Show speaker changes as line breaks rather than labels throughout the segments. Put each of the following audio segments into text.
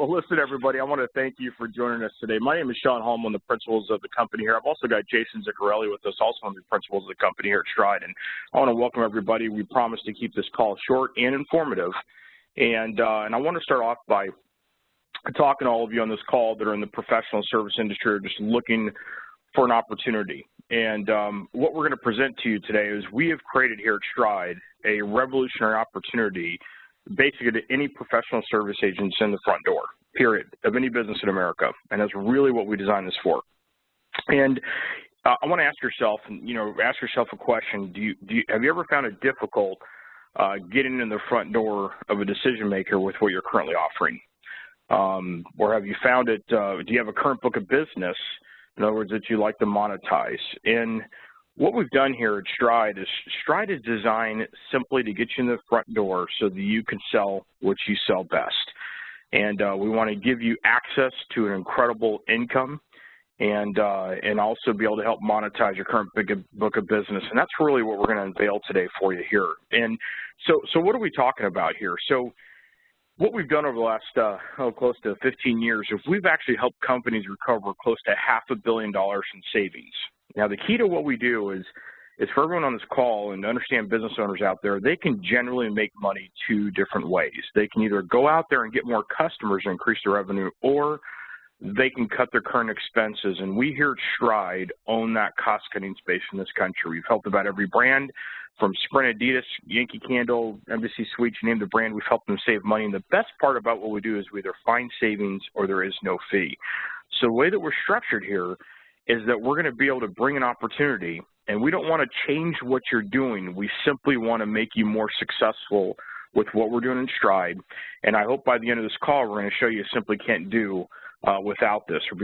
Well, listen, everybody, I want to thank you for joining us today. My name is Sean Holm, one of the principals of the company here. I've also got Jason Ziccarelli with us, also one of the principals of the company here at Stride. And I want to welcome everybody. We promise to keep this call short and informative. And I want to start off by talking to all of you on this call that are in the professional service industry or just looking for an opportunity. And what we're going to present to you today is we have created here at Stride a revolutionary opportunity basically to any professional service agents in the front door, period, of any business in America. And that's really what we designed this for. And I want to ask yourself, a question. Have you ever found it difficult getting in the front door of a decision maker with what you're currently offering? Or have you found it, do you have a current book of business, in other words, that you like to monetize? And what we've done here at Stride is designed simply to get you in the front door so that you can sell what you sell best. And we want to give you access to an incredible income and also be able to help monetize your current book of business. And that's really what we're going to unveil today for you here. And so what are we talking about here? So what we've done over the last close to 15 years is we've actually helped companies recover close to $500 million in savings. Now, the key to what we do is for everyone on this call and to understand business owners out there, they can generally make money two different ways. They can either go out there and get more customers and increase their revenue, or they can cut their current expenses. And we here at Stride own that cost-cutting space in this country. We've helped about every brand, from Sprint, Adidas, Yankee Candle, Embassy Suites, you name the brand, we've helped them save money. And the best part about what we do is we either find savings or there is no fee. So the way that we're structured here is that we're going to be able to bring an opportunity, and we don't want to change what you're doing. We simply want to make you more successful with what we're doing in Stride. And I hope by the end of this call, we're going to show you simply can't do without this, or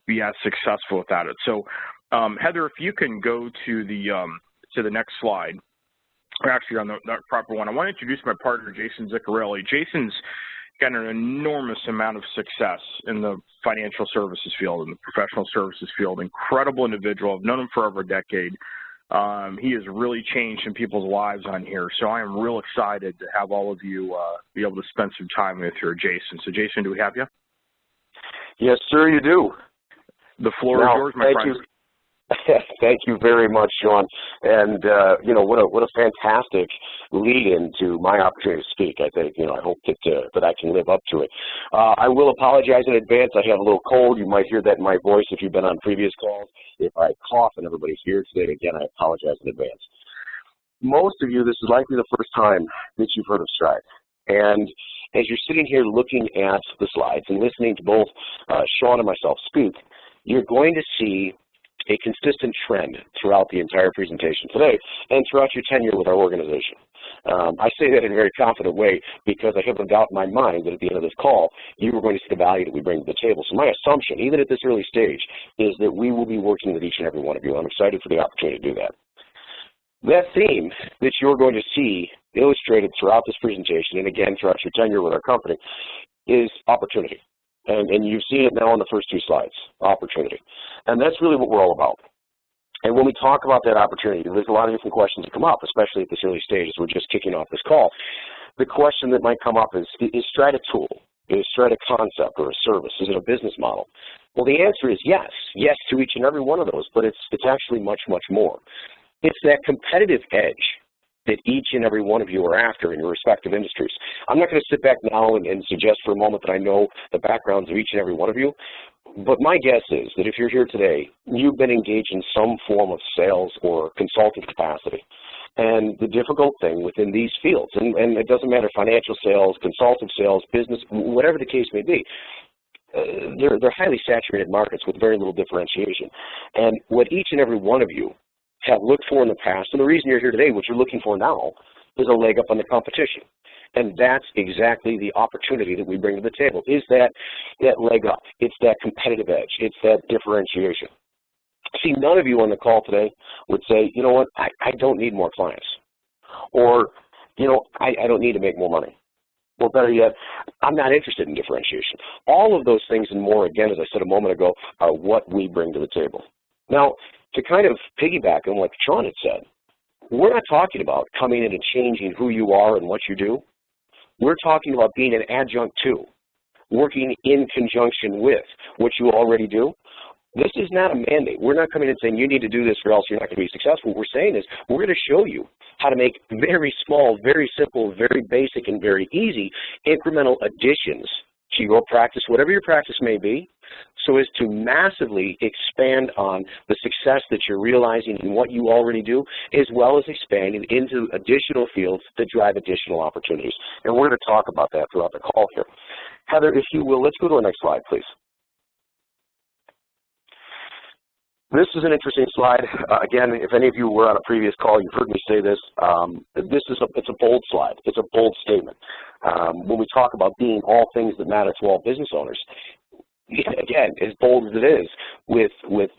be as successful without it. So, Heather, if you can go to the next slide, or actually on the proper one, I want to introduce my partner, Jason Ziccarelli. Jason's got an enormous amount of success in the financial services field, in the professional services field. Incredible individual. I've known him for over a decade. He has really changed some people's lives on here. So I am real excited to have all of you be able to spend some time with here, Jason. So Jason, do we have you?
Yes, sir, you do.
The floor is yours, my friend.
Thank you very much, Sean. And, what a fantastic lead-in to my opportunity to speak. I think, I hope that I can live up to it. I will apologize in advance. I have a little cold. You might hear that in my voice if you've been on previous calls. If I cough and everybody's here today, again, I apologize in advance. Most of you, this is likely the first time that you've heard of Stride. And as you're sitting here looking at the slides and listening to both Sean and myself speak, you're going to see a consistent trend throughout the entire presentation today and throughout your tenure with our organization. I say that in a very confident way because I have no doubt in my mind that at the end of this call, you are going to see the value that we bring to the table. So my assumption, even at this early stage, is that we will be working with each and every one of you. I'm excited for the opportunity to do that. That theme that you're going to see illustrated throughout this presentation and again throughout your tenure with our company is opportunity. And you've seen it now on the first two slides, opportunity. And that's really what we're all about. And when we talk about that opportunity, there's a lot of different questions that come up, especially at this early stage as we're just kicking off this call. The question that might come up is Stride a tool? Is Stride a concept or a service? Is it a business model? Well, the answer is yes. Yes to each and every one of those, but it's actually much, much more. It's that competitive edge that each and every one of you are after in your respective industries. I'm not going to sit back now and suggest for a moment that I know the backgrounds of each and every one of you, but my guess is that if you're here today, you've been engaged in some form of sales or consulting capacity. And the difficult thing within these fields, and it doesn't matter financial sales, consultative sales, business, whatever the case may be, they're highly saturated markets with very little differentiation. And what each and every one of you have looked for in the past, and the reason you're here today, what you're looking for now, is a leg up on the competition. And that's exactly the opportunity that we bring to the table, is that leg up. It's that competitive edge. It's that differentiation. See, none of you on the call today would say, you know what, I don't need more clients. Or, I don't need to make more money. Or better yet, I'm not interested in differentiation. All of those things and more, again, as I said a moment ago, are what we bring to the table. Now, to kind of piggyback on what Sean had said, we're not talking about coming in and changing who you are and what you do. We're talking about being an adjunct to, working in conjunction with what you already do. This is not a mandate. We're not coming in saying you need to do this or else you're not going to be successful. What we're saying is we're going to show you how to make very small, very simple, very basic, and very easy incremental additions to your practice, whatever your practice may be, so as to massively expand on the success that you're realizing in what you already do, as well as expanding into additional fields that drive additional opportunities. And we're going to talk about that throughout the call here. Heather, if you will, let's go to our next slide, please. This is an interesting slide. Again, if any of you were on a previous call, you've heard me say this. It's a bold slide. It's a bold statement. When we talk about being all things that matter to all business owners, again, as bold as it is, with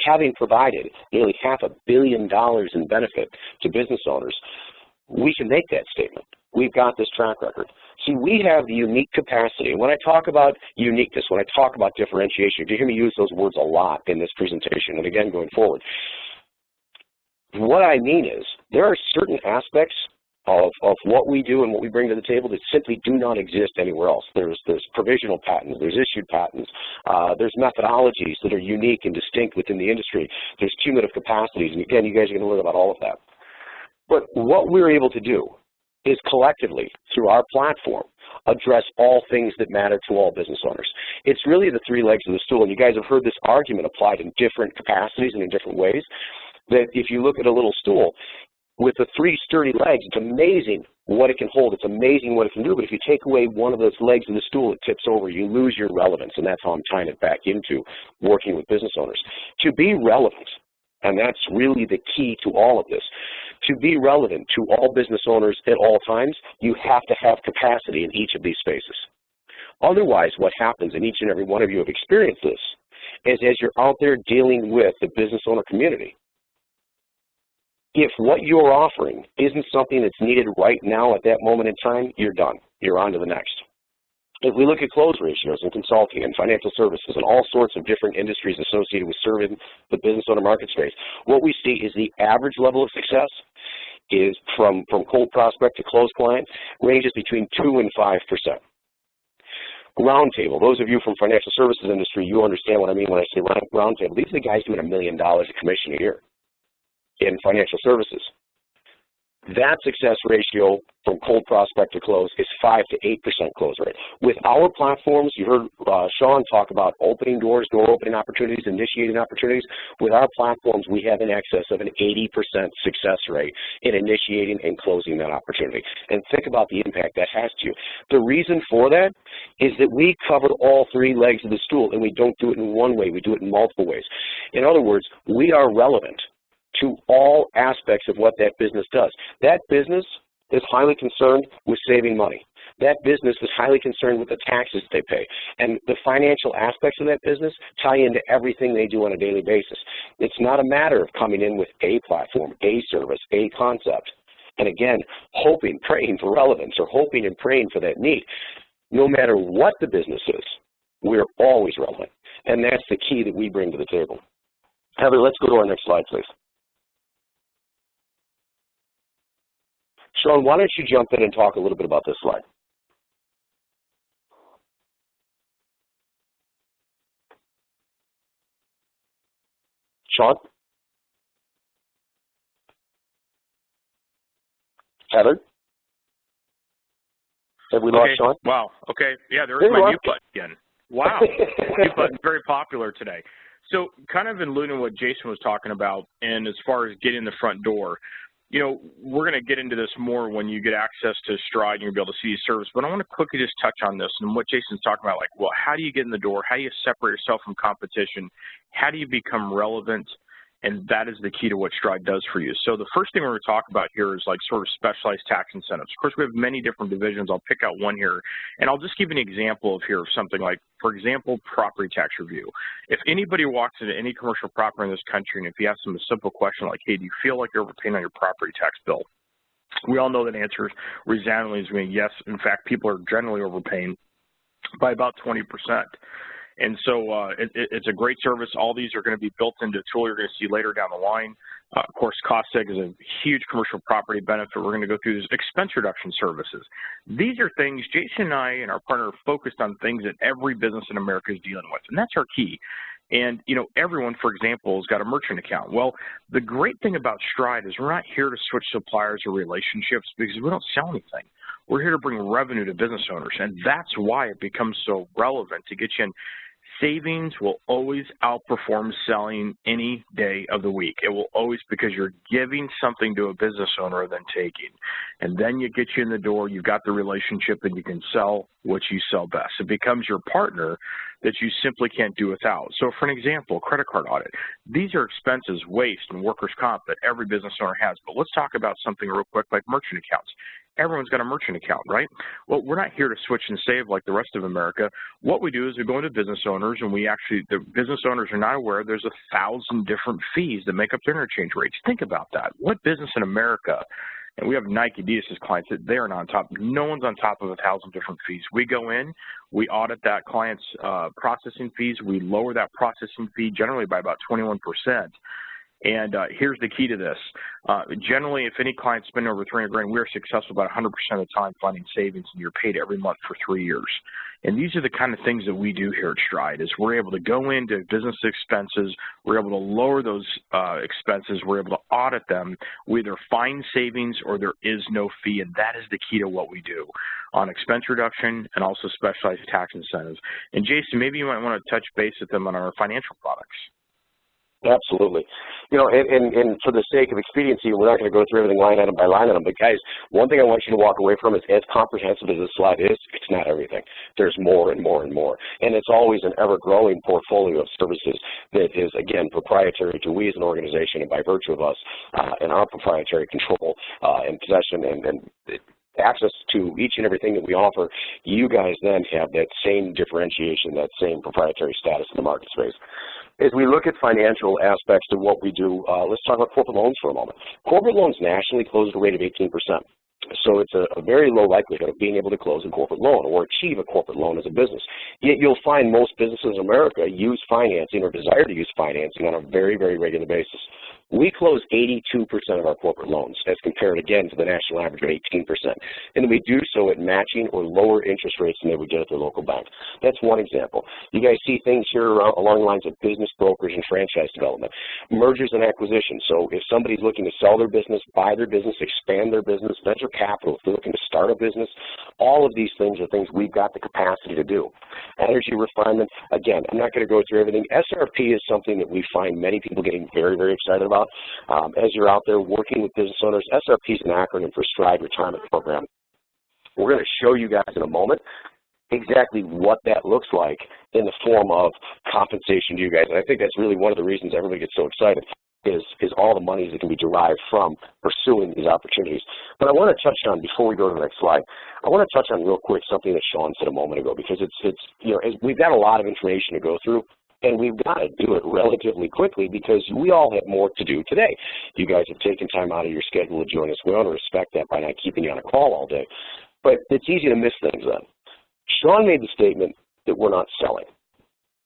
having provided nearly $500 million in benefit to business owners, we can make that statement. We've got this track record. See, we have the unique capacity. When I talk about uniqueness, when I talk about differentiation, you hear me use those words a lot in this presentation and again going forward. What I mean is there are certain aspects of what we do and what we bring to the table that simply do not exist anywhere else. There's provisional patents, there's issued patents, there's methodologies that are unique and distinct within the industry, there's cumulative capacities, and again, you guys are going to learn about all of that. But what we're able to do is collectively, through our platform, address all things that matter to all business owners. It's really the three legs of the stool, and you guys have heard this argument applied in different capacities and in different ways, that if you look at a little stool, with the three sturdy legs, it's amazing what it can hold. It's amazing what it can do, but if you take away one of those legs of the stool, it tips over. You lose your relevance, and that's how I'm tying it back into working with business owners. To be relevant, and that's really the key to all of this, to be relevant to all business owners at all times, you have to have capacity in each of these spaces. Otherwise, what happens, and each and every one of you have experienced this, is as you're out there dealing with the business owner community, if what you're offering isn't something that's needed right now at that moment in time, you're done. You're on to the next. If we look at close ratios in consulting and financial services and all sorts of different industries associated with serving the business owner market space, what we see is the average level of success is from cold prospect to close client ranges between 2 and 5%. Roundtable, those of you from financial services industry, you understand what I mean when I say roundtable. These are the guys doing $1 million of commission a year in financial services. That success ratio from cold prospect to close is 5 to 8% close rate. With our platforms, you heard Sean talk about opening doors, door opening opportunities, initiating opportunities. With our platforms, we have in excess of an 80% success rate in initiating and closing that opportunity. And think about the impact that has to you. The reason for that is that we cover all three legs of the stool, and we don't do it in one way, we do it in multiple ways. In other words, we are relevant to all aspects of what that business does. That business is highly concerned with saving money. That business is highly concerned with the taxes they pay. And the financial aspects of that business tie into everything they do on a daily basis. It's not a matter of coming in with a platform, a service, a concept, and again, hoping, praying for relevance or hoping and praying for that need. No matter what the business is, we're always relevant. And that's the key that we bring to the table. Heather, let's go to our next slide, please. Sean, why don't you jump in and talk a little bit about this slide? Sean? Heather? Have we lost Sean?
Wow. Okay. Yeah, there is my mute button again. Wow. Mute button, very popular today. So kind of alluding to what Jason was talking about, and as far as getting in the front door, you know, we're going to get into this more when you get access to Stride and you'll be able to see service, but I want to quickly just touch on this and what Jason's talking about, like, well, how do you get in the door? How do you separate yourself from competition? How do you become relevant? And that is the key to what Stride does for you. So the first thing we're going to talk about here is like sort of specialized tax incentives. Of course, we have many different divisions. I'll pick out one here, and I'll just give you an example of here of something like, for example, property tax review. If anybody walks into any commercial property in this country, and if you ask them a simple question like, hey, do you feel like you're overpaying on your property tax bill? We all know that answer resoundingly is going to be yes. In fact, people are generally overpaying by about 20%. And so it's a great service. All these are going to be built into a tool you're going to see later down the line. Of course, cost seg is a huge commercial property benefit. We're going to go through these expense reduction services. These are things Jason and I and our partner are focused on, things that every business in America is dealing with, and that's our key. And, you know, everyone, for example, has got a merchant account. Well, the great thing about Stride is we're not here to switch suppliers or relationships because we don't sell anything. We're here to bring revenue to business owners, and that's why it becomes so relevant to get you in. Savings will always outperform selling any day of the week. It will always, because you're giving something to a business owner than taking. And then you get you in the door, you've got the relationship, and you can sell what you sell best. It becomes your partner that you simply can't do without. So for an example, credit card audit. These are expenses, waste, and workers' comp that every business owner has. But let's talk about something real quick like merchant accounts. Everyone's got a merchant account, right? Well, we're not here to switch and save like the rest of America. What we do is we go into business owners, and the business owners are not aware there's 1,000 different fees that make up their interchange rates. Think about that. What business in America, and we have Nike, Adidas as clients, that they are not on top. No one's on top of 1,000 different fees. We go in, we audit that client's processing fees. We lower that processing fee generally by about 21%. And here's the key to this. Generally, if any client spend over $300,000, we're successful about 100% of the time finding savings, and you're paid every month for 3 years. And these are the kind of things that we do here at Stride, is we're able to go into business expenses, we're able to lower those expenses, we're able to audit them, we either find savings or there is no fee, and that is the key to what we do on expense reduction and also specialized tax incentives. And Jason, maybe you might want to touch base with them on our financial products.
Absolutely. You know, and for the sake of expediency, we're not going to go through everything line item by line item, but guys, one thing I want you to walk away from is, as comprehensive as this slide is, it's not everything. There's more and more and more. And it's always an ever-growing portfolio of services that is, again, proprietary to we as an organization, and by virtue of us and our proprietary control and possession and access to each and everything that we offer. You guys then have that same differentiation, that same proprietary status in the market space. As we look at financial aspects to what we do, let's talk about corporate loans for a moment. Corporate loans nationally close at a rate of 18%. So it's a very low likelihood of being able to close a corporate loan or achieve a corporate loan as a business. Yet you'll find most businesses in America use financing or desire to use financing on a very, very regular basis. We close 82% of our corporate loans as compared, again, to the national average of 18%. And we do so at matching or lower interest rates than they would get at their local bank. That's one example. You guys see things here along the lines of business brokers and franchise development, mergers and acquisitions. So if somebody's looking to sell their business, buy their business, expand their business, venture capital, if they're looking to start a business, all of these things are things we've got the capacity to do. Energy refinement, again, I'm not going to go through everything. SRP is something that we find many people getting very, very excited about. As you're out there working with business owners, SRP is an acronym for Stride Retirement Program. We're going to show you guys in a moment exactly what that looks like in the form of compensation to you guys. And I think that's really one of the reasons everybody gets so excited is all the monies that can be derived from pursuing these opportunities. But I want to touch on, before we go to the next slide, I want to touch on real quick something that Sean said a moment ago, because it's you know, we've got a lot of information to go through. And we've got to do it relatively quickly because we all have more to do today. You guys have taken time out of your schedule to join us. We want to respect that by not keeping you on a call all day. But it's easy to miss things then. Sean made the statement that we're not selling.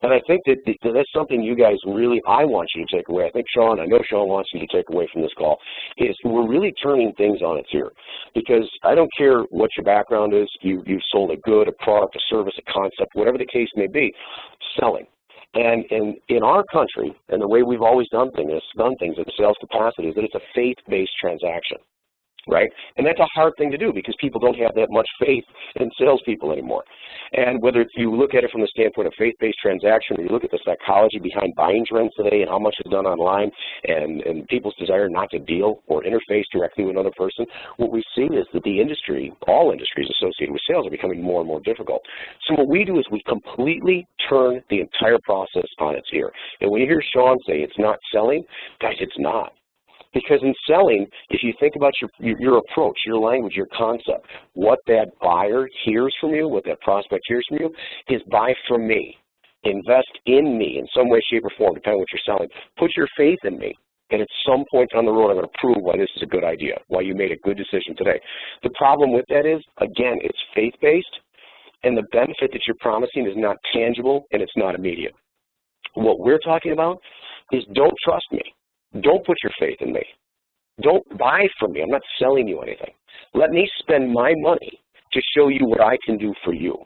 And I think that that's something you guys really, I want you to take away. I think Sean, I know Sean wants you to take away from this call, is we're really turning things on its ear. Because I don't care what your background is, you've sold a good, a product, a service, a concept, whatever the case may be, selling. And in our country, and the way we've always done things in sales capacity, is that it's a faith-based transaction, right? And that's a hard thing to do because people don't have that much faith in salespeople anymore. And whether you look at it from the standpoint of faith-based transaction, or you look at the psychology behind buying trends today and how much is done online and people's desire not to deal or interface directly with another person, what we see is that the industry, all industries associated with sales, are becoming more and more difficult. So what we do is we completely turn the entire process on its ear. And when you hear Sean say it's not selling, guys, it's not. Because in selling, if you think about your approach, your language, your concept, what that buyer hears from you, what that prospect hears from you, is buy from me. Invest in me in some way, shape, or form, depending on what you're selling. Put your faith in me. And at some point down the road, I'm going to prove why this is a good idea, why you made a good decision today. The problem with that is, again, it's faith-based, and the benefit that you're promising is not tangible and it's not immediate. What we're talking about is don't trust me. Don't put your faith in me. Don't buy from me. I'm not selling you anything. Let me spend my money to show you what I can do for you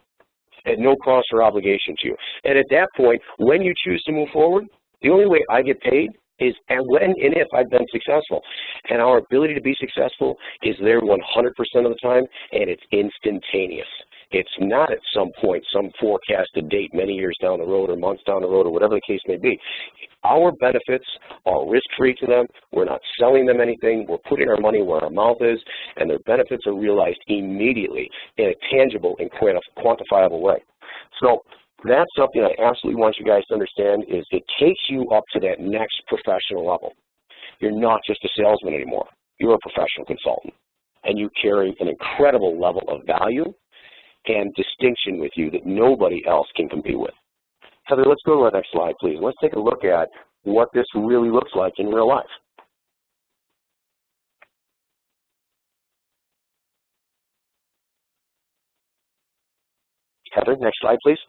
at no cost or obligation to you. And at that point, when you choose to move forward, the only way I get paid is when and if I've been successful. And our ability to be successful is there 100% of the time, and it's instantaneous. It's not at some point, some forecasted date many years down the road or months down the road or whatever the case may be. Our benefits are risk-free to them. We're not selling them anything. We're putting our money where our mouth is, and their benefits are realized immediately in a tangible and quantifiable way. So that's something I absolutely want you guys to understand is it takes you up to that next professional level. You're not just a salesman anymore. You're a professional consultant, and you carry an incredible level of value and distinction with you that nobody else can compete with. Heather, let's go to our next slide, please. Let's take a look at what this really looks like in real life. Heather, next slide, please.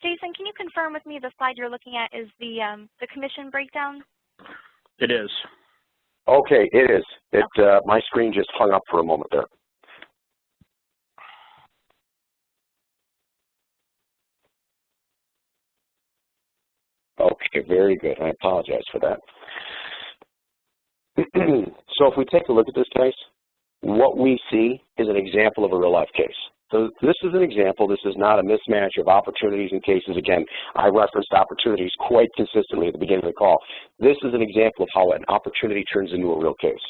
Jason, can you confirm with me the slide you're looking at is the commission breakdown?
It is.
Okay, it is. My screen just hung up for a moment there. Okay, very good. I apologize for that. So if we take a look at this case, what we see is an example of a real-life case. So this is an example. This is not a mismatch of opportunities and cases. Again, I referenced opportunities quite consistently at the beginning of the call. This is an example of how an opportunity turns into a real case.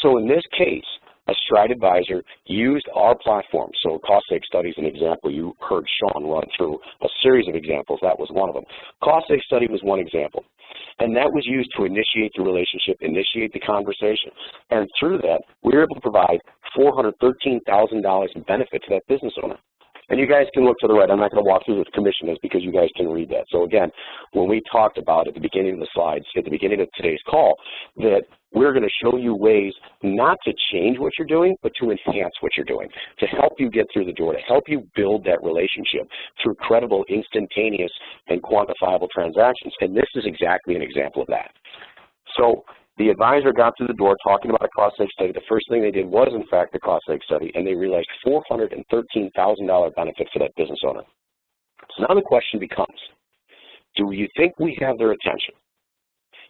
So in this case, a Stride advisor used our platform. So cost-save study is an example. You heard Sean run through a series of examples. That was one of them. Cost-save study was one example. And that was used to initiate the relationship, initiate the conversation. And through that, we were able to provide $413,000 in benefit to that business owner. And you guys can look to the right. I'm not going to walk through what the commission is because you guys can read that. So again, when we talked about at the beginning of the slides, at the beginning of today's call, that we're going to show you ways not to change what you're doing, but to enhance what you're doing, to help you get through the door, to help you build that relationship through credible, instantaneous, and quantifiable transactions. And this is exactly an example of that. So the advisor got through the door talking about a cost-save study. The first thing they did was, in fact, the cost-save study, and they realized $413,000 benefit for that business owner. So now the question becomes, do you think we have their attention?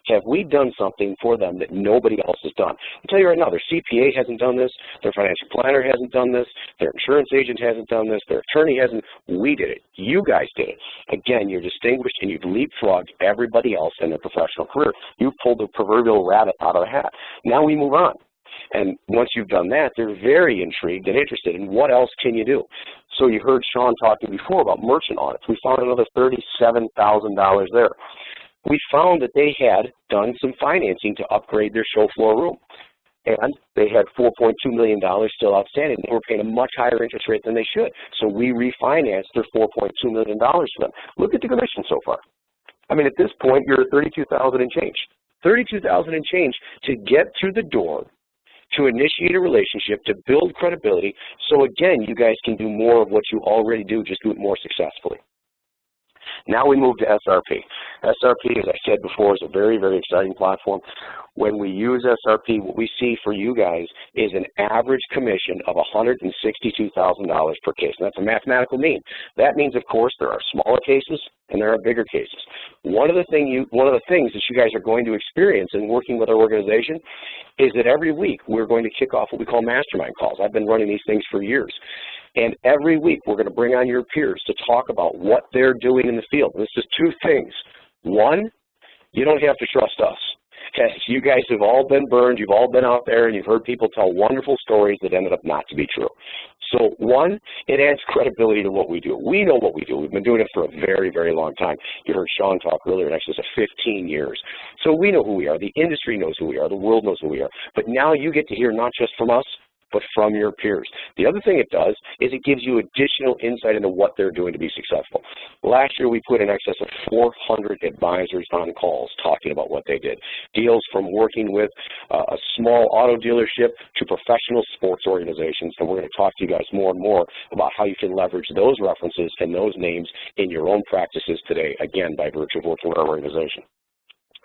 Have we done something for them that nobody else has done? I'll tell you right now, their CPA hasn't done this, their financial planner hasn't done this, their insurance agent hasn't done this, their attorney hasn't. We did it. You guys did it. Again, you're distinguished and you've leapfrogged everybody else in their professional career. You pulled the proverbial rabbit out of the hat. Now we move on. And once you've done that, they're very intrigued and interested in what else can you do. So you heard Sean talking before about merchant audits. We found another $37,000 there. We found that they had done some financing to upgrade their show floor room. And they had $4.2 million still outstanding. They were paying a much higher interest rate than they should. So we refinanced their $4.2 million for them. Look at the commission so far. I mean, at this point, you're at $32,000 and change. $32,000 and change to get through the door, to initiate a relationship, to build credibility. So again, you guys can do more of what you already do, just do it more successfully. Now we move to SRP. SRP, as I said before, is a very, very exciting platform. When we use SRP, what we see for you guys is an average commission of $162,000 per case. And that's a mathematical mean. That means, of course, there are smaller cases and there are bigger cases. One of the things that you guys are going to experience in working with our organization is that every week we're going to kick off what we call mastermind calls. I've been running these things for years. And every week we're going to bring on your peers to talk about what they're doing in the field. And this is two things. One, you don't have to trust us. Okay, you guys have all been burned, you've all been out there, and you've heard people tell wonderful stories that ended up not to be true. So one, it adds credibility to what we do. We know what we do. We've been doing it for a very, very long time. You heard Sean talk earlier, in excess of 15 years. So we know who we are. The industry knows who we are. The world knows who we are. But now you get to hear not just from us, but from your peers. The other thing it does is it gives you additional insight into what they're doing to be successful. Last year, we put in excess of 400 advisors on calls talking about what they did. Deals from working with a small auto dealership to professional sports organizations, and we're going to talk to you guys more and more about how you can leverage those references and those names in your own practices today, again, by virtue of working with our organization.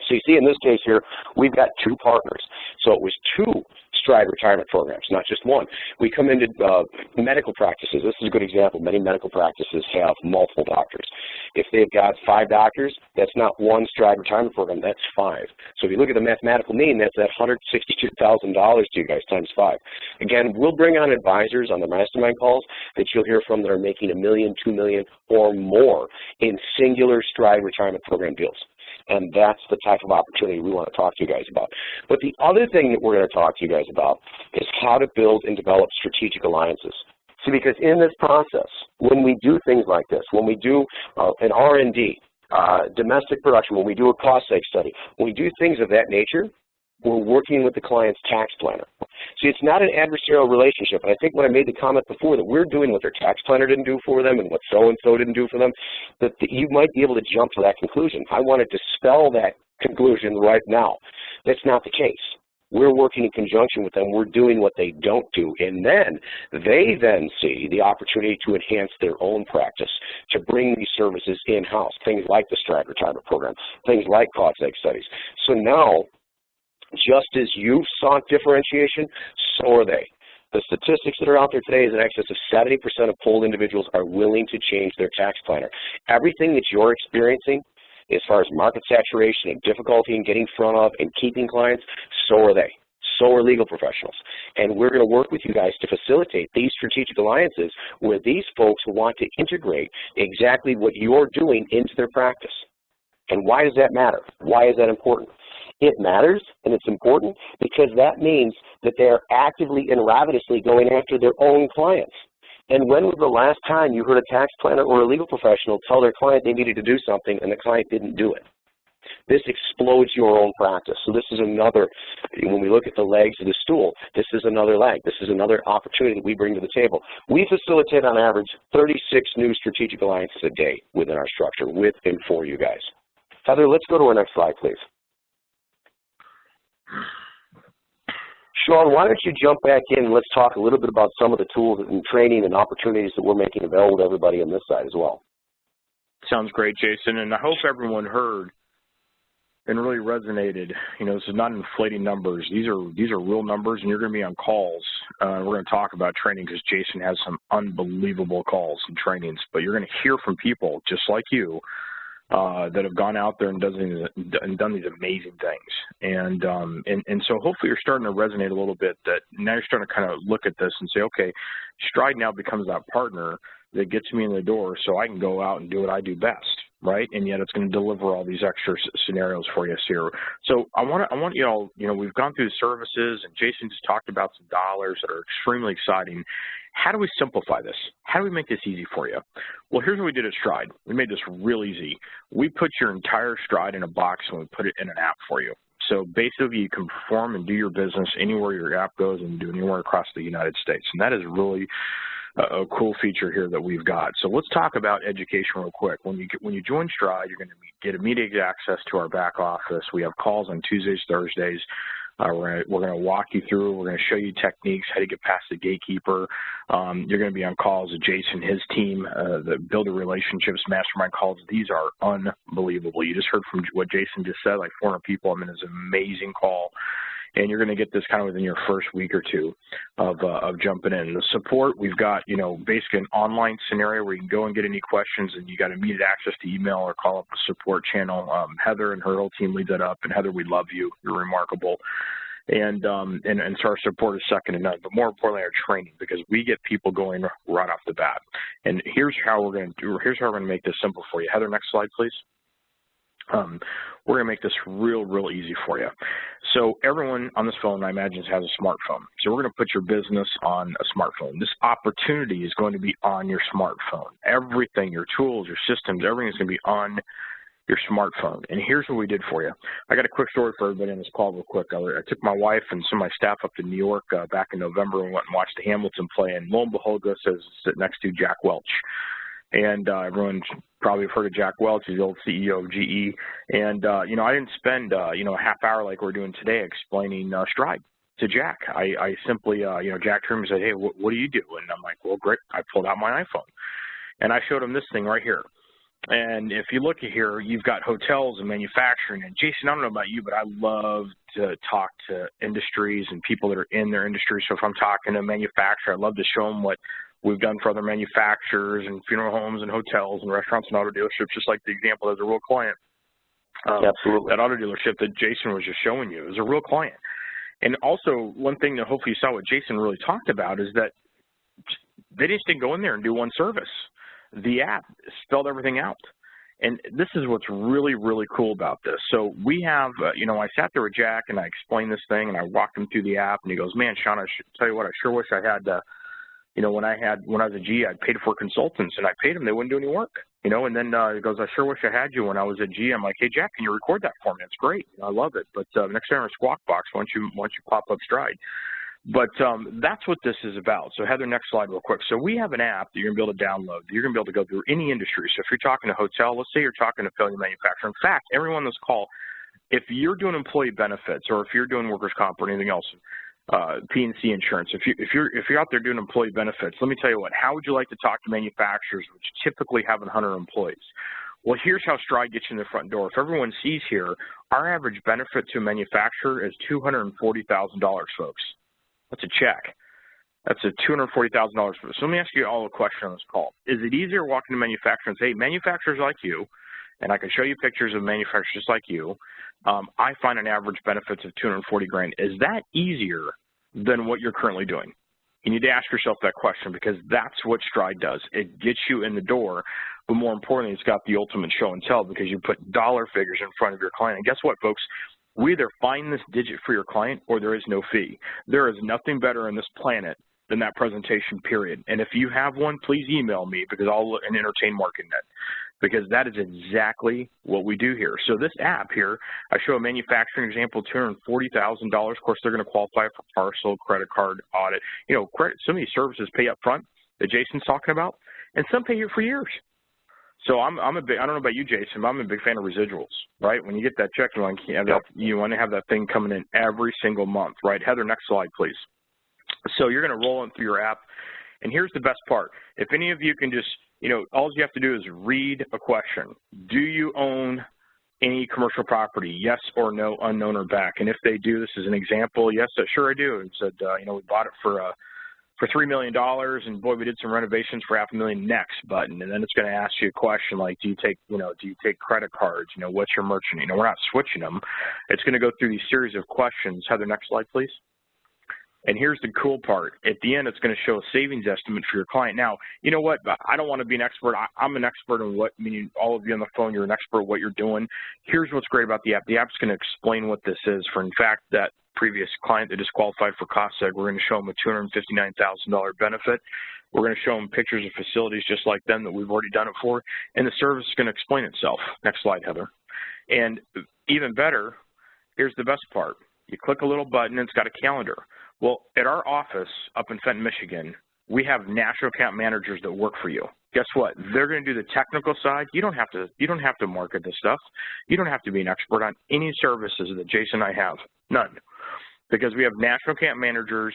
So you see in this case here, we've got 2 partners. So it was 2 Stride retirement programs, not just one. We come into medical practices. This is a good example. Many medical practices have multiple doctors. If they've got 5 doctors, that's not 1 Stride retirement program, that's 5. So if you look at the mathematical mean, that's that $162,000 to you guys times 5. Again, we'll bring on advisors on the mastermind calls that you'll hear from that are making $1 million, $2 million, or more in singular Stride retirement program deals. And that's the type of opportunity we want to talk to you guys about. But the other thing that we're going to talk to you guys about is how to build and develop strategic alliances. See, because in this process, when we do things like this, when we do an R&D, domestic production, when we do a cost seg study, when we do things of that nature, we're working with the client's tax planner. See, it's not an adversarial relationship. And I think when I made the comment before that we're doing what their tax planner didn't do for them and what so-and-so didn't do for them, that you might be able to jump to that conclusion. I want to dispel that conclusion right now. That's not the case. We're working in conjunction with them. We're doing what they don't do. And then they then see the opportunity to enhance their own practice, to bring these services in-house, things like the Stride Retirement Program, things like cost seg studies. So now, just as you sought differentiation, so are they. The statistics that are out there today is in excess of 70% of polled individuals are willing to change their tax planner. Everything that you're experiencing as far as market saturation and difficulty in getting in front of and keeping clients, so are they. So are legal professionals. And we're going to work with you guys to facilitate these strategic alliances where these folks want to integrate exactly what you're doing into their practice. And why does that matter? Why is that important? It matters and it's important because that means that they are actively and ravenously going after their own clients. And when was the last time you heard a tax planner or a legal professional tell their client they needed to do something and the client didn't do it? This explodes your own practice. So this is another, when we look at the legs of the stool, this is another leg. This is another opportunity that we bring to the table. We facilitate on average 36 new strategic alliances a day within our structure, with and for you guys. Heather, let's go to our next slide, please. Sean, why don't you jump back in and let's talk a little bit about some of the tools and training and opportunities that we're making available to everybody on this side as well.
Sounds great, Jason, and I hope everyone heard and really resonated. You know, this is not inflating numbers. These are real numbers, and you're going to be on calls. We're going to talk about training because Jason has some unbelievable calls and trainings, but you're going to hear from people just like you that have gone out there and done these amazing things. And so hopefully you're starting to resonate a little bit that now you're starting to kind of look at this and say, okay, Stride now becomes that partner that gets me in the door so I can go out and do what I do best, right? And yet it's going to deliver all these extra scenarios for us here. So I want you all, you know, we've gone through the services and Jason just talked about some dollars that are extremely exciting. How do we simplify this? How do we make this easy for you? Well, here's what we did at Stride. We made this real easy. We put your entire Stride in a box and we put it in an app for you. So basically you can perform and do your business anywhere your app goes and do anywhere across the United States. And that is really a cool feature here that we've got. So let's talk about education real quick. When you join Stride, you're going to get immediate access to our back office. We have calls on Tuesdays, Thursdays. We're going to walk you through. We're going to show you techniques, how to get past the gatekeeper. You're going to be on calls with Jason, his team, the Builder Relationships Mastermind calls. These are unbelievable. You just heard from what Jason just said, like 400 people. I mean, it's an amazing call. And you're going to get this kind of within your first week or two of jumping in. The support, we've got, you know, basically an online scenario where you can go and get any questions, and you got immediate access to email or call up the support channel. Heather and her whole team lead that up. And Heather, we love you. You're remarkable. And so our support is second to none. But more importantly, our training, because we get people going right off the bat. And here's how we're going to make this simple for you. Heather, next slide, please. We're going to make this real easy for you. So everyone on this phone, I imagine, has a smartphone. So we're going to put your business on a smartphone. This opportunity is going to be on your smartphone. Everything, your tools, your systems, everything is going to be on your smartphone. And here's what we did for you. I got a quick story for everybody on this call real quick. I took my wife and some of my staff up to New York back in November and went and watched the Hamilton play, and lo and behold, go says sit next to Jack Welch. And everyone probably have heard of Jack Welch. He's the old CEO of GE. And, you know, I didn't spend, you know, a half hour like we're doing today explaining Stride to Jack. I simply, you know, Jack turned and said, hey, what do you do? And I'm like, well, great. I pulled out my iPhone. And I showed him this thing right here. And if you look at here, you've got hotels and manufacturing. And Jason, I don't know about you, but I love to talk to industries and people that are in their industry. So if I'm talking to a manufacturer, I love to show them what we've done for other manufacturers and funeral homes and hotels and restaurants and auto dealerships, just like the example as a real client.
Absolutely.
That auto dealership that Jason was just showing you is a real client. And also, one thing that hopefully you saw what Jason really talked about is that they just didn't go in there and do one service. The app spelled everything out. And this is what's really, really cool about this. So we have, you know, I sat there with Jack and I explained this thing and I walked him through the app and he goes, man, Sean, I should tell you what, I sure wish I had, you know, when I was a G, I paid for consultants and I paid them, they wouldn't do any work, you know, and then he goes, I sure wish I had you when I was at G. I'm like, hey, Jack, can you record that for me? It's great. I love it. But next time in Squawk Box, once you pop up Stride. But that's what this is about. So Heather, next slide real quick. So we have an app that you're going to be able to download. You're going to be able to go through any industry. So if you're talking to hotel, let's say you're talking to failure manufacturer. In fact, everyone on this call, if you're doing employee benefits or if you're doing workers' comp or anything else, P&C insurance, if you're out there doing employee benefits, let me tell you what, how would you like to talk to manufacturers which typically have 100 employees? Well, here's how Stride gets you in the front door. If everyone sees here, our average benefit to a manufacturer is $240,000, folks. That's a check. That's a $240,000. So let me ask you all a question on this call. Is it easier walking to manufacturers and say, hey, manufacturers like you, and I can show you pictures of manufacturers just like you, I find an average benefits of $240,000. Is that easier than what you're currently doing? You need to ask yourself that question because that's what Stride does. It gets you in the door, but more importantly, it's got the ultimate show and tell because you put dollar figures in front of your client. And guess what, folks? We either find this digit for your client or there is no fee. There is nothing better on this planet than that presentation, period. And if you have one, please email me because I'll look and entertain marketing it because that is exactly what we do here. So this app here, I show a manufacturing example, $240,000. Of course, they're going to qualify for parcel, credit card, audit. You know, some of these services pay up front that Jason's talking about, and some pay you for years. So I don't know about you, Jason, but I'm a big fan of residuals, right? When you get that check, you want to have that thing coming in every single month, right? Heather, next slide, please. So you're going to roll in through your app, and here's the best part. If any of you can just, you know, all you have to do is read a question. Do you own any commercial property? Yes or no, unknown or back. And if they do, this is an example. Yes, sure I do. And said, you know, we bought it for $3 million, and boy, we did some renovations for $500,000. Next button, and then it's going to ask you a question like, do you take credit cards? You know, what's your merchant? You know, we're not switching them. It's going to go through these series of questions. Heather, next slide, please. And here's the cool part. At the end, it's going to show a savings estimate for your client. Now, you know what? I don't want to be an expert. I'm an expert in what, meaning all of you on the phone, you're an expert at what you're doing. Here's what's great about the app. The app's going to explain what this is. For, in fact, that previous client that disqualified for cost seg, we're going to show them a $259,000 benefit. We're going to show them pictures of facilities just like them that we've already done it for, and the service is going to explain itself. Next slide, Heather. And even better, here's the best part. You click a little button, and it's got a calendar. Well, at our office up in Fenton, Michigan, we have national account managers that work for you. Guess what? They're going to do the technical side. You don't have to market this stuff. You don't have to be an expert on any services that Jason and I have. None. Because we have national account managers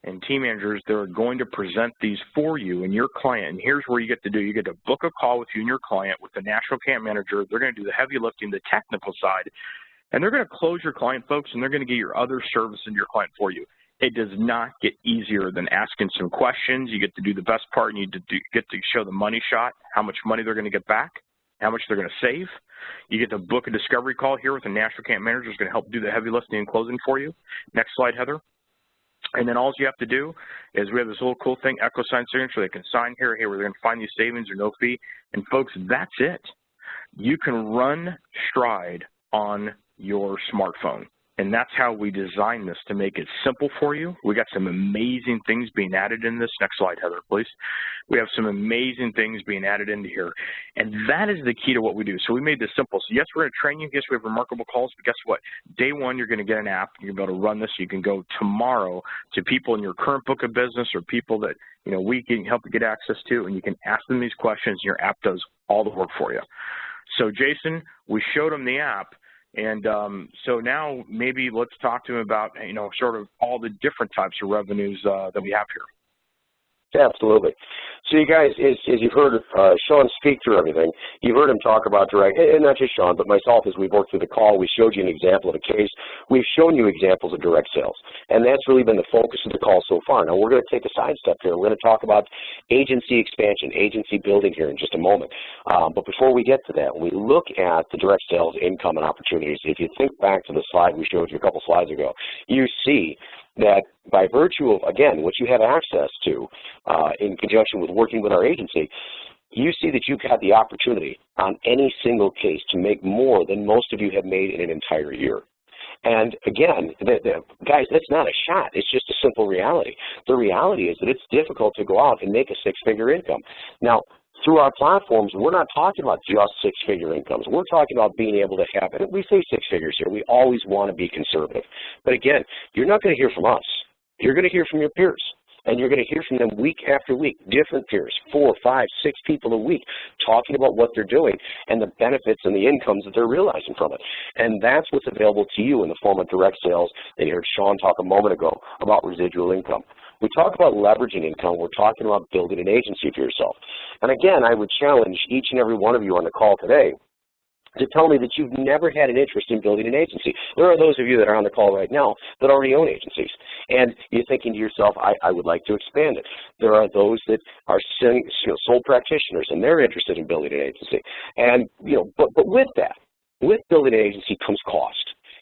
and team managers that are going to present these for you and your client. And here's where you get to do. You get to book a call with you and your client with the national account manager. They're going to do the heavy lifting, the technical side, and they're going to close your client, folks, and they're going to get your other service into your client for you. It does not get easier than asking some questions. You get to do the best part, and you get to show the money shot, how much money they're going to get back, how much they're going to save. You get to book a discovery call here with a national account manager who's going to help do the heavy lifting and closing for you. Next slide, Heather. And then all you have to do is we have this little cool thing, EchoSign signature. They can sign here, where they're going to find these savings or no fee. And, folks, that's it. You can run Stride on your smartphone. And that's how we designed this, to make it simple for you. We got some amazing things being added in this. Next slide, Heather, please. We have some amazing things being added into here. And that is the key to what we do. So we made this simple. So yes, we're going to train you. Yes, we have remarkable calls. But guess what? Day one, you're going to get an app. You're going to be able to run this. You can go tomorrow to people in your current book of business or people that, you know, we can help you get access to, and you can ask them these questions, and your app does all the work for you. So Jason, we showed him the app. And so now maybe let's talk to him about, you know, sort of all the different types of revenues that we have here.
Absolutely. So you guys, as you've heard Sean speak through everything, you've heard him talk about direct, and not just Sean, but myself as we've worked through the call, we showed you an example of a case. We've shown you examples of direct sales, and that's really been the focus of the call so far. Now we're going to take a sidestep here. We're going to talk about agency expansion, agency building here in just a moment. But before we get to that, when we look at the direct sales income and opportunities, if you think back to the slide we showed you a couple slides ago, you see that by virtue of, again, what you have access to in conjunction with working with our agency, you see that you've had the opportunity on any single case to make more than most of you have made in an entire year. And again, guys, that's not a shot. It's just a simple reality. The reality is that it's difficult to go out and make a six-figure income. Now, through our platforms, we're not talking about just six-figure incomes. We're talking about being able to have, and we say six figures here, we always want to be conservative. But again, you're not going to hear from us. You're going to hear from your peers. And you're going to hear from them week after week, different peers, 4, 5, 6 people a week, talking about what they're doing and the benefits and the incomes that they're realizing from it. And that's what's available to you in the form of direct sales. And you heard Sean talk a moment ago about residual income. We talk about leveraging income. We're talking about building an agency for yourself. And again, I would challenge each and every one of you on the call today to tell me that you've never had an interest in building an agency. There are those of you that are on the call right now that already own agencies, and you're thinking to yourself, I would like to expand it. There are those that are sole practitioners, and they're interested in building an agency. And, you know, but with that, with building an agency comes cost.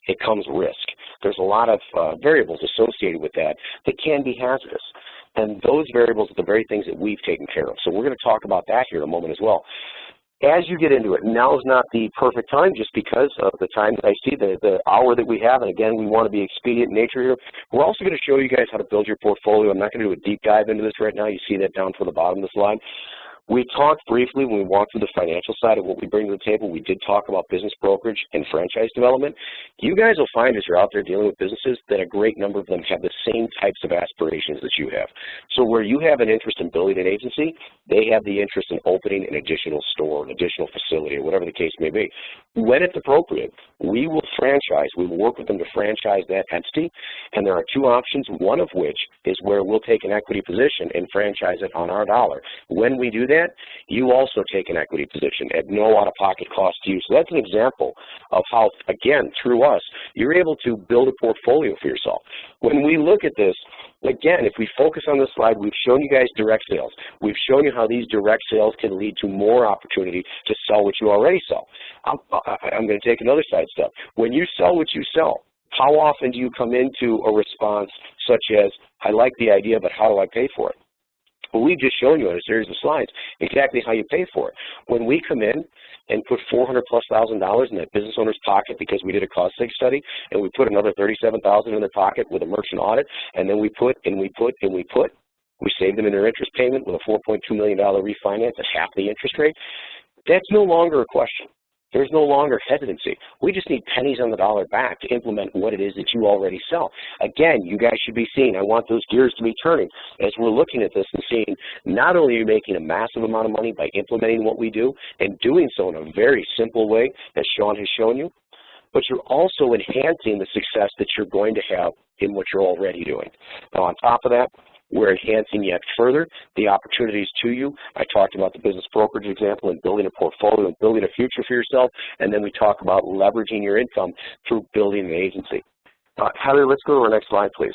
It comes risk. There's a lot of variables associated with that that can be hazardous. And those variables are the very things that we've taken care of. So we're going to talk about that here in a moment as well. As you get into it, now is not the perfect time just because of the time that I see, the hour that we have, and again, we want to be expedient in nature here. We're also going to show you guys how to build your portfolio. I'm not going to do a deep dive into this right now. You see that down toward the bottom of the slide. We talked briefly when we walked through the financial side of what we bring to the table. We did talk about business brokerage and franchise development. You guys will find as you're out there dealing with businesses that a great number of them have the same types of aspirations that you have. So where you have an interest in building an agency, they have the interest in opening an additional store, an additional facility, or whatever the case may be. When it's appropriate, we will franchise. We will work with them to franchise that entity, and there are two options, one of which is where we'll take an equity position and franchise it on our dollar. When we do that, you also take an equity position at no out-of-pocket cost to you. So that's an example of how, again, through us, you're able to build a portfolio for yourself. When we look at this, again, if we focus on this slide, we've shown you guys direct sales. We've shown you how these direct sales can lead to more opportunity to sell what you already sell. I'm going to take another side step. When you sell what you sell, how often do you come into a response such as, I like the idea, but how do I pay for it? Well, we've just shown you in a series of slides exactly how you pay for it. When we come in and put $400,000+ in that business owner's pocket because we did a cost-seg study, and we put another $37,000 in their pocket with a merchant audit, and then we put, we saved them in their interest payment with a $4.2 million refinance at half the interest rate, that's no longer a question. There's no longer hesitancy. We just need pennies on the dollar back to implement what it is that you already sell. Again, you guys should be seeing, I want those gears to be turning as we're looking at this and seeing not only are you making a massive amount of money by implementing what we do and doing so in a very simple way, as Sean has shown you, but you're also enhancing the success that you're going to have in what you're already doing. Now, on top of that, we're enhancing yet further the opportunities to you. I talked about the business brokerage example and building a portfolio and building a future for yourself, and then we talk about leveraging your income through building an agency. Heather, let's go to our next slide, please.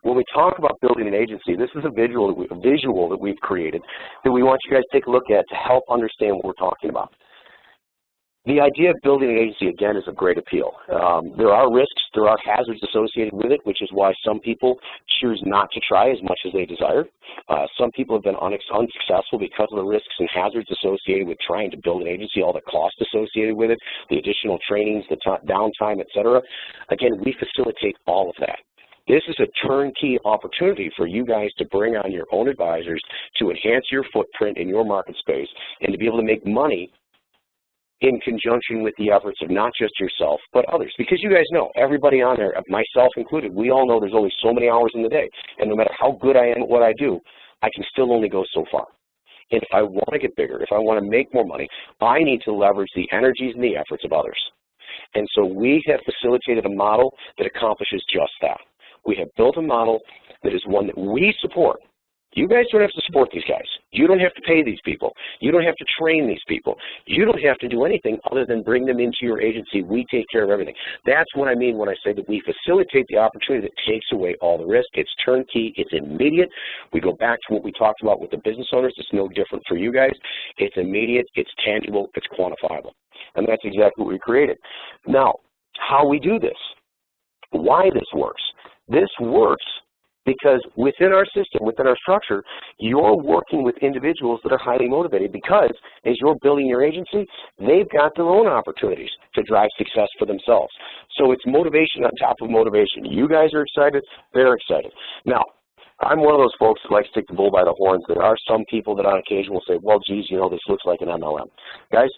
When we talk about building an agency, this is a visual that we've created that we want you guys to take a look at to help understand what we're talking about. The idea of building an agency, again, is of great appeal. There are risks, there are hazards associated with it, which is why some people choose not to try as much as they desire. Some people have been unsuccessful because of the risks and hazards associated with trying to build an agency, all the costs associated with it, the additional trainings, the downtime, etc. Again, we facilitate all of that. This is a turnkey opportunity for you guys to bring on your own advisors to enhance your footprint in your market space and to be able to make money in conjunction with the efforts of not just yourself, but others. Because you guys know, everybody on there, myself included, we all know there's only so many hours in the day. And no matter how good I am at what I do, I can still only go so far. And if I want to get bigger, if I want to make more money, I need to leverage the energies and the efforts of others. And so we have facilitated a model that accomplishes just that. We have built a model that is one that we support. You guys don't have to support these guys. You don't have to pay these people. You don't have to train these people. You don't have to do anything other than bring them into your agency. We take care of everything. That's what I mean when I say that we facilitate the opportunity that takes away all the risk. It's turnkey. It's immediate. We go back to what we talked about with the business owners. It's no different for you guys. It's immediate. It's tangible. It's quantifiable. And that's exactly what we created. Now, how we do this, why this works. This works because within our system, within our structure, you're working with individuals that are highly motivated because as you're building your agency, they've got their own opportunities to drive success for themselves. So it's motivation on top of motivation. You guys are excited, they're excited. Now, I'm one of those folks that likes to take the bull by the horns. There are some people that on occasion will say, well, geez, you know, this looks like an MLM. Guys,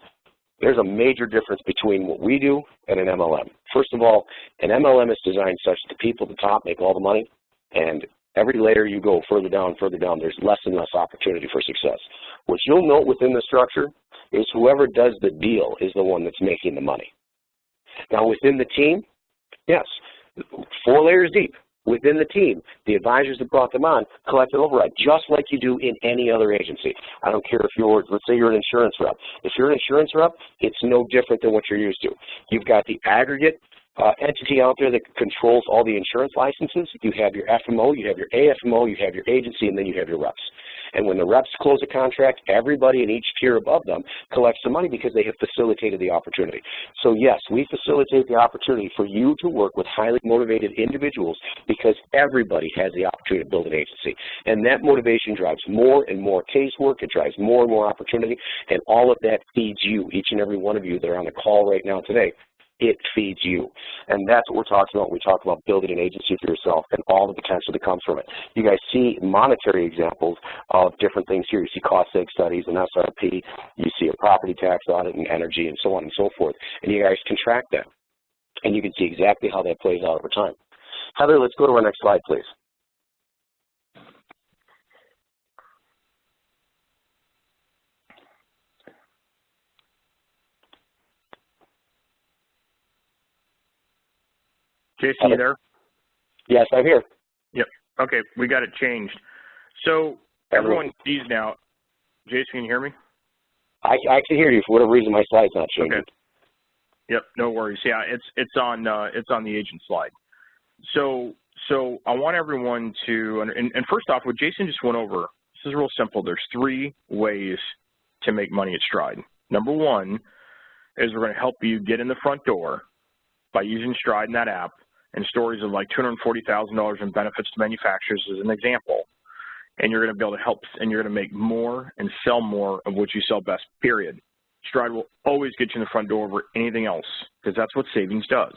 there's a major difference between what we do and an MLM. First of all, an MLM is designed such that the people at the top make all the money, and every layer you go further down, there's less and less opportunity for success. What you'll note within the structure is whoever does the deal is the one that's making the money. Now within the team, yes, 4 layers deep. Within the team, the advisors that brought them on collect an override, just like you do in any other agency. I don't care if you're, let's say you're an insurance rep. If you're an insurance rep, it's no different than what you're used to. You've got the aggregate entity out there that controls all the insurance licenses. You have your FMO, you have your AFMO, you have your agency, and then you have your reps. And when the reps close a contract, everybody in each tier above them collects the money because they have facilitated the opportunity. So yes, we facilitate the opportunity for you to work with highly motivated individuals because everybody has the opportunity to build an agency. And that motivation drives more and more casework, it drives more and more opportunity, and all of that feeds you, each and every one of you that are on the call right now today. It feeds you. And that's what we're talking about when we talk about building an agency for yourself and all the potential that comes from it. You guys see monetary examples of different things here. You see cost seg studies and SRP. You see a property tax audit and energy and so on and so forth. And you guys can track that. And you can see exactly how that plays out over time. Heather, let's go to our next slide, please.
Jason, you there?
Yes, I'm here.
Yep. Okay, we got it changed. So everyone sees now. Jason, can you hear me?
I can hear you. For whatever reason, my slide's not changing.
Okay. Yep, no worries. Yeah, it's on the agent slide. So I want everyone to and first off, what Jason just went over. This is real simple. There's 3 ways to make money at Stride. Number 1 is we're going to help you get in the front door by using Stride in that app. And stories of like $240,000 in benefits to manufacturers as an example. And you're going to be able to help, and you're going to make more and sell more of what you sell best, period. Stride will always get you in the front door over anything else because that's what savings does.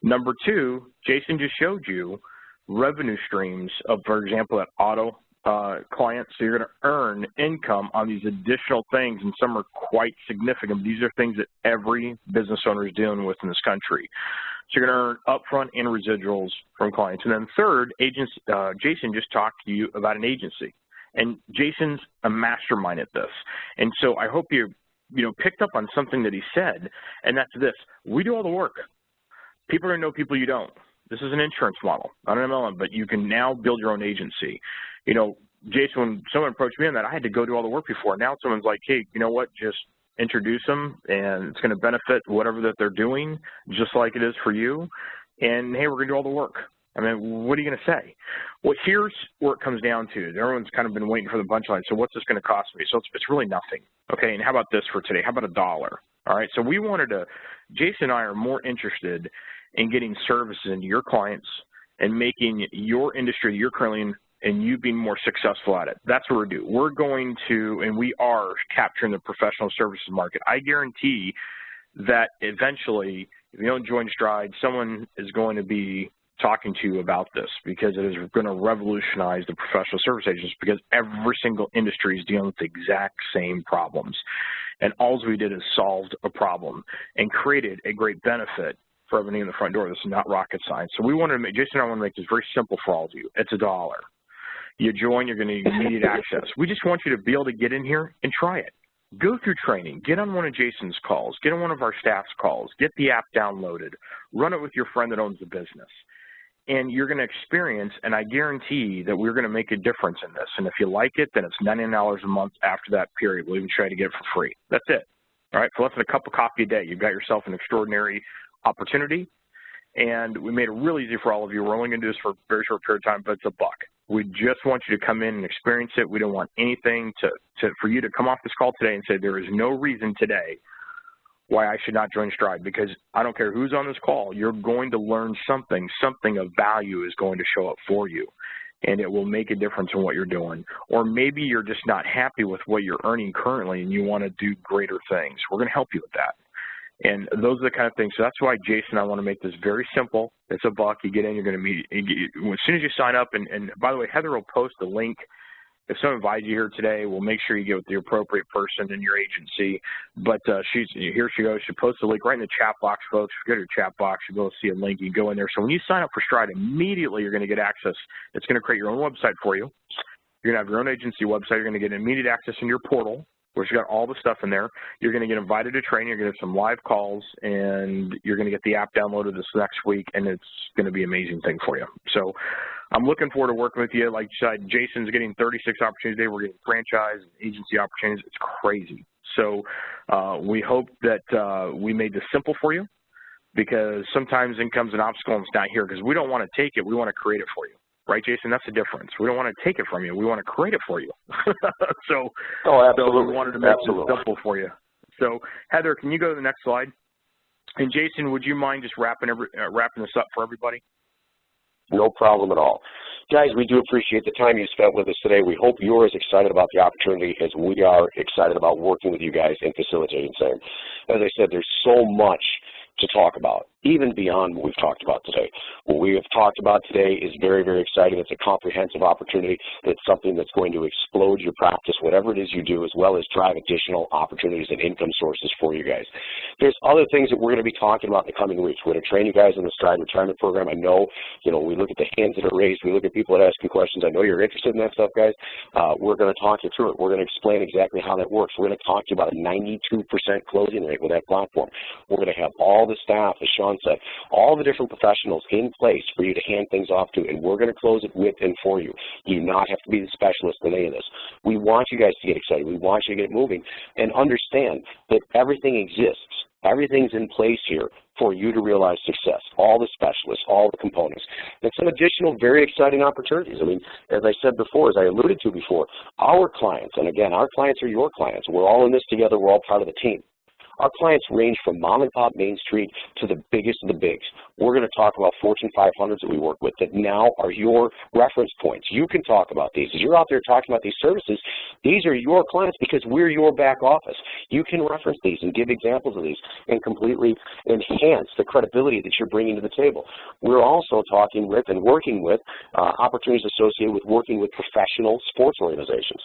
Number 2, Jason just showed you revenue streams of, for example, that auto client. So you're going to earn income on these additional things, and some are quite significant. These are things that every business owner is dealing with in this country. So you're going to earn upfront and residuals from clients. And then third, Jason just talked to you about an agency. And Jason's a mastermind at this. And so I hope you picked up on something that he said, and that's this. We do all the work. People are going to know people you don't. This is an insurance model, not an MLM, but you can now build your own agency. You know, Jason, when someone approached me on that, I had to go do all the work before. Now someone's like, hey, you know what, just introduce them, and it's going to benefit whatever that they're doing, just like it is for you. And, hey, we're going to do all the work. I mean, what are you going to say? Well, here's where it comes down to. Everyone's kind of been waiting for the punchline. So what's this going to cost me? So it's really nothing. Okay, and how about this for today? How about $1? All right, so we wanted to, Jason and I are more interested in getting services into your clients and making your industry you're currently in and you being more successful at it. That's what we're doing. We're going to, and we are capturing the professional services market. I guarantee that eventually, if you don't join Stride, someone is going to be talking to you about this because it is going to revolutionize the professional service agents because every single industry is dealing with the exact same problems. And all we did is solved a problem and created a great benefit for everybody in the front door. This is not rocket science. So we wanted to make, Jason and I want to make this very simple for all of you. It's $1. You join, you're going to need immediate access. We just want you to be able to get in here and try it. Go through training, get on one of Jason's calls, get on one of our staff's calls, get the app downloaded, run it with your friend that owns the business. And you're going to experience, and I guarantee that we're going to make a difference in this. And if you like it, then it's $99 a month after that period. We'll even try to get it for free. That's it. All right, for less than a cup of coffee a day, you've got yourself an extraordinary opportunity. And we made it really easy for all of you. We're only going to do this for a very short period of time, but it's $1. We just want you to come in and experience it. We don't want anything for you to come off this call today and say there is no reason today why I should not join Stride, because I don't care who's on this call, you're going to learn something of value is going to show up for you, and it will make a difference in what you're doing. Or maybe you're just not happy with what you're earning currently and you want to do greater things. We're going to help you with that. And those are the kind of things. So that's why, Jason, I want to make this very simple. It's $1. You get in, you're going to meet. As soon as you sign up, and by the way, Heather will post a link. If someone invites you here today, we'll make sure you get with the appropriate person in your agency. But here she goes. She posts a link right in the chat box, folks. If you go to your chat box, you'll be able to see a link. You go in there. So when you sign up for Stride, immediately you're going to get access. It's going to create your own website for you. You're going to have your own agency website. You're going to get immediate access in your portal, which has got all the stuff in there. You're going to get invited to training. You're going to have some live calls, and you're going to get the app downloaded this next week, and it's going to be an amazing thing for you. So I'm looking forward to working with you. Like you said, Jason's getting 36 opportunities a day. We're getting franchise and agency opportunities. It's crazy. So we hope that we made this simple for you, because sometimes income's an obstacle and it's not here, because we don't want to take it. We want to create it for you. Right, Jason? That's the difference. We don't want to take it from you. We want to create it for you. So we wanted to make it simple for you. So, Heather, can you go to the next slide? And, Jason, would you mind just wrapping this up for everybody?
No problem at all. Guys, we do appreciate the time you spent with us today. We hope you're as excited about the opportunity as we are excited about working with you guys and facilitating the same. As I said, there's so much to talk about, even beyond what we've talked about today. What we have talked about today is very, very exciting. It's a comprehensive opportunity. It's something that's going to explode your practice, whatever it is you do, as well as drive additional opportunities and income sources for you guys. There's other things that we're going to be talking about in the coming weeks. We're going to train you guys in the Stride Retirement Program. I know, we look at the hands that are raised. We look at people that are asking questions. I know you're interested in that stuff, guys. We're going to talk you through it. We're going to explain exactly how that works. We're going to talk to you about a 92% closing rate with that platform. We're going to have all the staff, as Sean said, all the different professionals in place for you to hand things off to, and we're going to close it with and for you. You do not have to be the specialist in any of this. We want you guys to get excited. We want you to get moving and understand that everything exists. Everything's in place here for you to realize success, all the specialists, all the components, and some additional very exciting opportunities. I mean, as I said before, as I alluded to before, our clients, and again, our clients are your clients. We're all in this together. We're all part of the team. Our clients range from mom and pop Main Street to the biggest of the bigs. We're going to talk about Fortune 500s that we work with that now are your reference points. You can talk about these. As you're out there talking about these services, these are your clients because we're your back office. You can reference these and give examples of these and completely enhance the credibility that you're bringing to the table. We're also talking with and working with opportunities associated with working with professional sports organizations.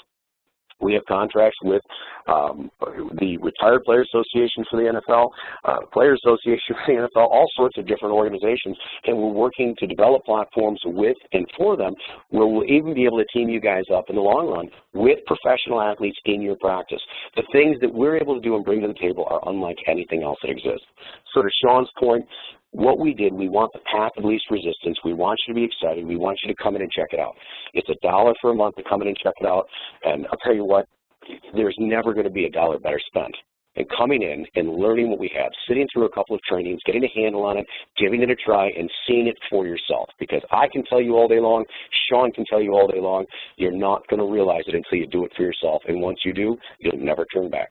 We have contracts with the Retired Players Association for the NFL, Players Association for the NFL, all sorts of different organizations, and we're working to develop platforms with and for them where we'll even be able to team you guys up in the long run with professional athletes in your practice. The things that we're able to do and bring to the table are unlike anything else that exists. So to Sean's point, what we did, we want the path of least resistance. We want you to be excited. We want you to come in and check it out. It's $1 for a month to come in and check it out. And I'll tell you what, there's never going to be $1 better spent. And coming in and learning what we have, sitting through a couple of trainings, getting a handle on it, giving it a try, and seeing it for yourself. Because I can tell you all day long, Sean can tell you all day long, you're not going to realize it until you do it for yourself. And once you do, you'll never turn back.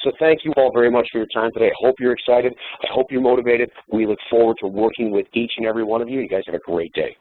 So thank you all very much for your time today. I hope you're excited. I hope you're motivated. We look forward to working with each and every one of you. You guys have a great day.